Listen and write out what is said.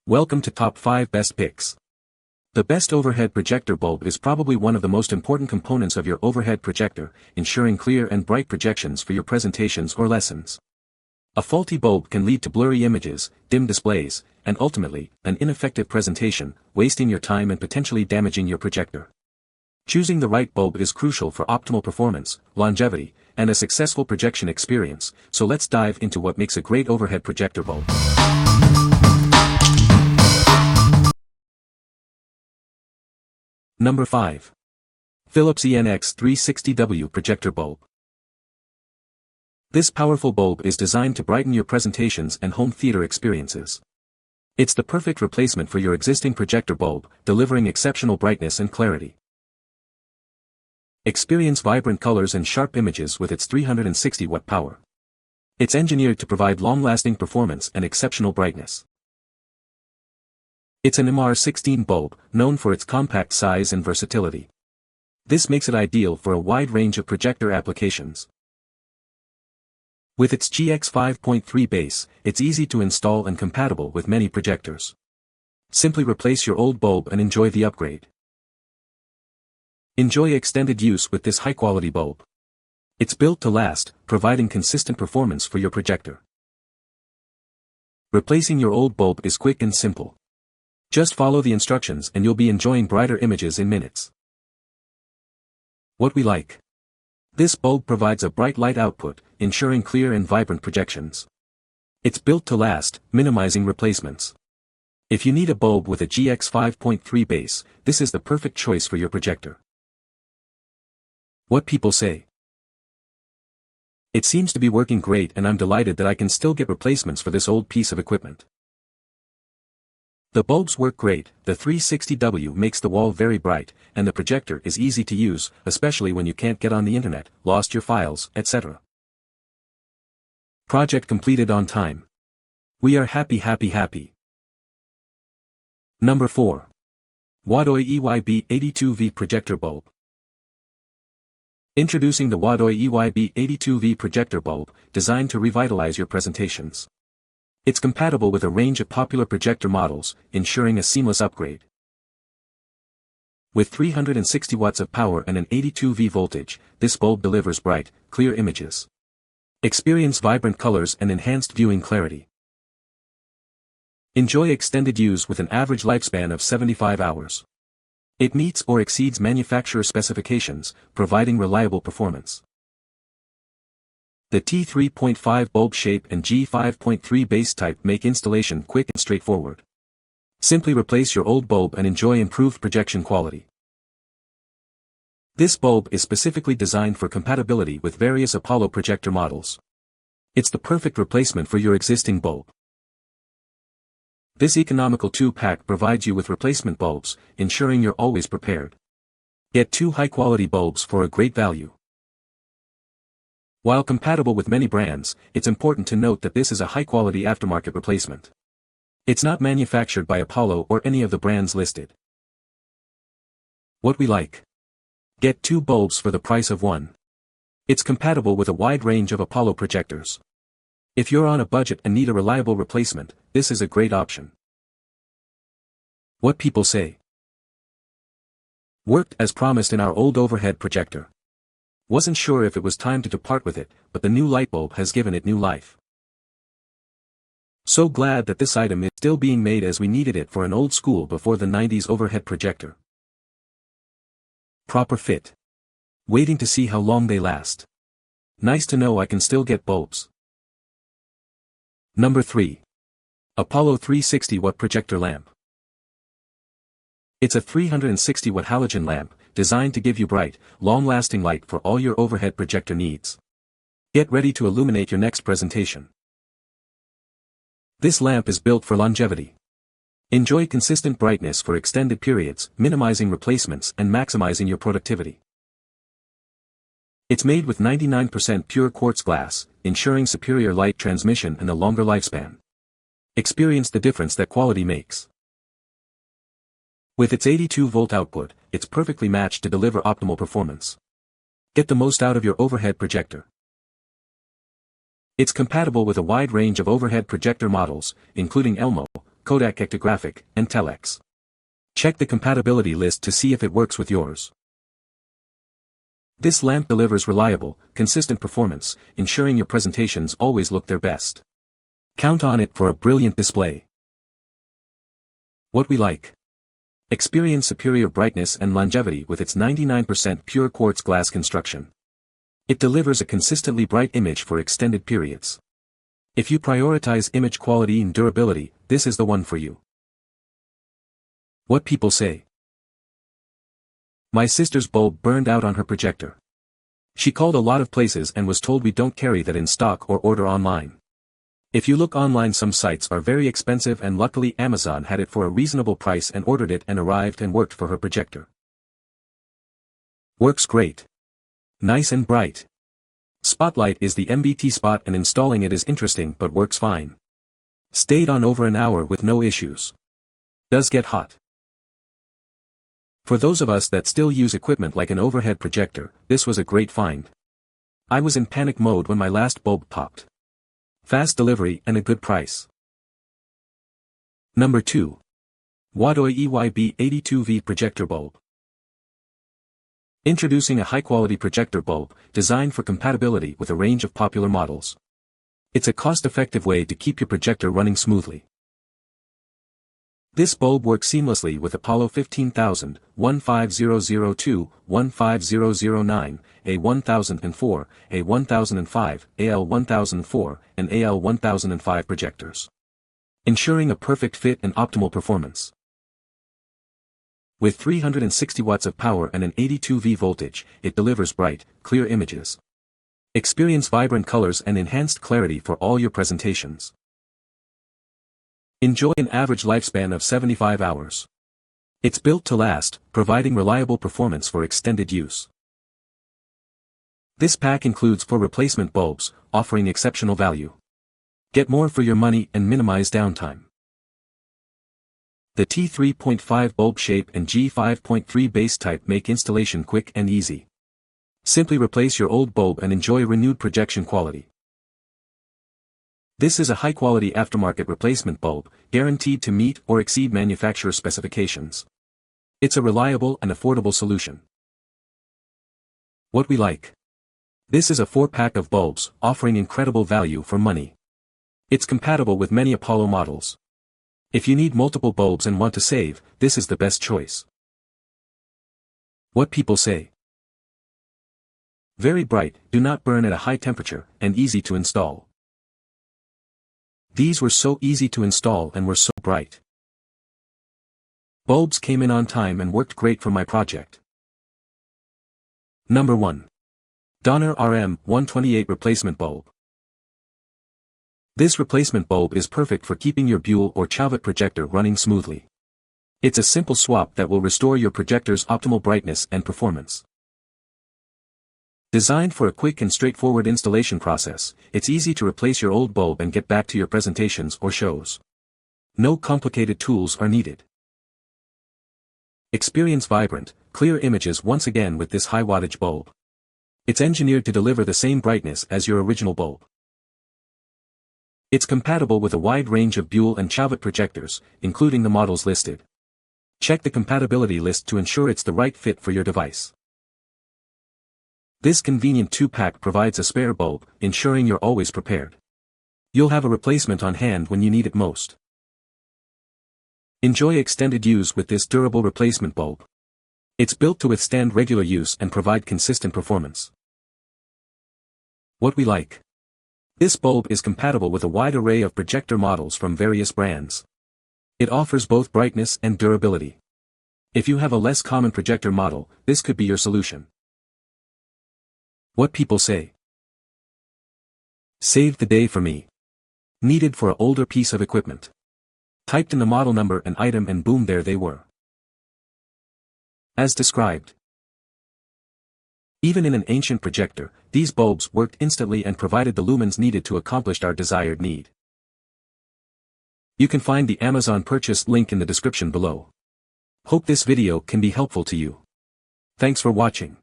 Welcome to Top 5 Best Picks. The best overhead projector bulb is probably one of the most important components of your overhead projector, ensuring clear and bright projections for your presentations or lessons. A faulty bulb can lead to blurry images, dim displays, and ultimately, an ineffective presentation, wasting your time and potentially damaging your projector. Choosing the right bulb is crucial for optimal performance, longevity, and a successful projection experience, so let's dive into what makes a great overhead projector bulb. Number 5. Philips ENX 360W Projector Bulb. This powerful bulb is designed to brighten your presentations and home theater experiences. It's the perfect replacement for your existing projector bulb, delivering exceptional brightness and clarity. Experience vibrant colors and sharp images with its 360-watt power. It's engineered to provide long-lasting performance and exceptional brightness. It's an MR16 bulb, known for its compact size and versatility. This makes it ideal for a wide range of projector applications. With its GX 5.3 base, it's easy to install and compatible with many projectors. Simply replace your old bulb and enjoy the upgrade. Enjoy extended use with this high-quality bulb. It's built to last, providing consistent performance for your projector. Replacing your old bulb is quick and simple. Just follow the instructions and you'll be enjoying brighter images in minutes. What we like. This bulb provides a bright light output, ensuring clear and vibrant projections. It's built to last, minimizing replacements. If you need a bulb with a GX 5.3 base, this is the perfect choice for your projector. What people say. It seems to be working great and I'm delighted that I can still get replacements for this old piece of equipment. The bulbs work great, the 360W makes the wall very bright, and the projector is easy to use, especially when you can't get on the internet, lost your files, etc. Project completed on time. We are happy. Number 4. Wadoy EYB82V Projector Bulb. Introducing the Wadoy EYB82V Projector Bulb, designed to revitalize your presentations. It's compatible with a range of popular projector models, ensuring a seamless upgrade. With 360 watts of power and an 82V voltage, this bulb delivers bright, clear images. Experience vibrant colors and enhanced viewing clarity. Enjoy extended use with an average lifespan of 75 hours. It meets or exceeds manufacturer specifications, providing reliable performance. The T3.5 bulb shape and G5.3 base type make installation quick and straightforward. Simply replace your old bulb and enjoy improved projection quality. This bulb is specifically designed for compatibility with various Apollo projector models. It's the perfect replacement for your existing bulb. This economical 2-pack provides you with replacement bulbs, ensuring you're always prepared. Get 2 high-quality bulbs for a great value. While compatible with many brands, it's important to note that this is a high-quality aftermarket replacement. It's not manufactured by Apollo or any of the brands listed. What we like. Get 2 bulbs for the price of 1. It's compatible with a wide range of Apollo projectors. If you're on a budget and need a reliable replacement, this is a great option. What people say. Worked as promised in our old overhead projector. Wasn't sure if it was time to depart with it, but the new light bulb has given it new life. So glad that this item is still being made as we needed it for an old school before the 90s overhead projector. Proper fit. Waiting to see how long they last. Nice to know I can still get bulbs. Number 3. Apollo 360-watt projector lamp. It's a 360-watt halogen lamp, designed to give you bright, long-lasting light for all your overhead projector needs. Get ready to illuminate your next presentation. This lamp is built for longevity. Enjoy consistent brightness for extended periods, minimizing replacements and maximizing your productivity. It's made with 99% pure quartz glass, ensuring superior light transmission and a longer lifespan. Experience the difference that quality makes. With its 82-volt output, it's perfectly matched to deliver optimal performance. Get the most out of your overhead projector. It's compatible with a wide range of overhead projector models, including Elmo, Kodak Ectographic, and Telex. Check the compatibility list to see if it works with yours. This lamp delivers reliable, consistent performance, ensuring your presentations always look their best. Count on it for a brilliant display. What we like. Experience superior brightness and longevity with its 99% pure quartz glass construction. It delivers a consistently bright image for extended periods. If you prioritize image quality and durability, this is the one for you. What people say. My sister's bulb burned out on her projector. She called a lot of places and was told we don't carry that in stock or order online. If you look online, some sites are very expensive, and luckily Amazon had it for a reasonable price and ordered it and arrived and worked for her projector. Works great. Nice and bright. Spotlight is the MBT spot and installing it is interesting but works fine. Stayed on over an hour with no issues. Does get hot. For those of us that still use equipment like an overhead projector, this was a great find. I was in panic mode when my last bulb popped. Fast delivery and a good price. Number 2. Wadoy EYB82V Projector Bulb. Introducing a high-quality projector bulb, designed for compatibility with a range of popular models. It's a cost-effective way to keep your projector running smoothly. This bulb works seamlessly with Apollo 15000, 15002, 15009, A1004, A1005, AL1004, and AL1005 projectors, ensuring a perfect fit and optimal performance. With 360 watts of power and an 82V voltage, it delivers bright, clear images. Experience vibrant colors and enhanced clarity for all your presentations. Enjoy an average lifespan of 75 hours. It's built to last, providing reliable performance for extended use. This pack includes 4 replacement bulbs, offering exceptional value. Get more for your money and minimize downtime. The T3.5 bulb shape and G5.3 base type make installation quick and easy. Simply replace your old bulb and enjoy renewed projection quality. This is a high-quality aftermarket replacement bulb, guaranteed to meet or exceed manufacturer specifications. It's a reliable and affordable solution. What we like. This is a 4-pack of bulbs, offering incredible value for money. It's compatible with many Apollo models. If you need multiple bulbs and want to save, this is the best choice. What people say. Very bright, do not burn at a high temperature, and easy to install. These were so easy to install and were so bright. Bulbs came in on time and worked great for my project. Number 1. Donar RM128 Replacement Bulb. This replacement bulb is perfect for keeping your Buell or Chauvet projector running smoothly. It's a simple swap that will restore your projector's optimal brightness and performance. Designed for a quick and straightforward installation process, it's easy to replace your old bulb and get back to your presentations or shows. No complicated tools are needed. Experience vibrant, clear images once again with this high wattage bulb. It's engineered to deliver the same brightness as your original bulb. It's compatible with a wide range of Buell and Chauvet projectors, including the models listed. Check the compatibility list to ensure it's the right fit for your device. This convenient 2-pack provides a spare bulb, ensuring you're always prepared. You'll have a replacement on hand when you need it most. Enjoy extended use with this durable replacement bulb. It's built to withstand regular use and provide consistent performance. What we like. This bulb is compatible with a wide array of projector models from various brands. It offers both brightness and durability. If you have a less common projector model, this could be your solution. What people say. Saved the day for me. Needed for an older piece of equipment. Typed in the model number and item and boom, there they were. As described. Even in an ancient projector, these bulbs worked instantly and provided the lumens needed to accomplish our desired need. You can find the Amazon purchase link in the description below. Hope this video can be helpful to you. Thanks for watching.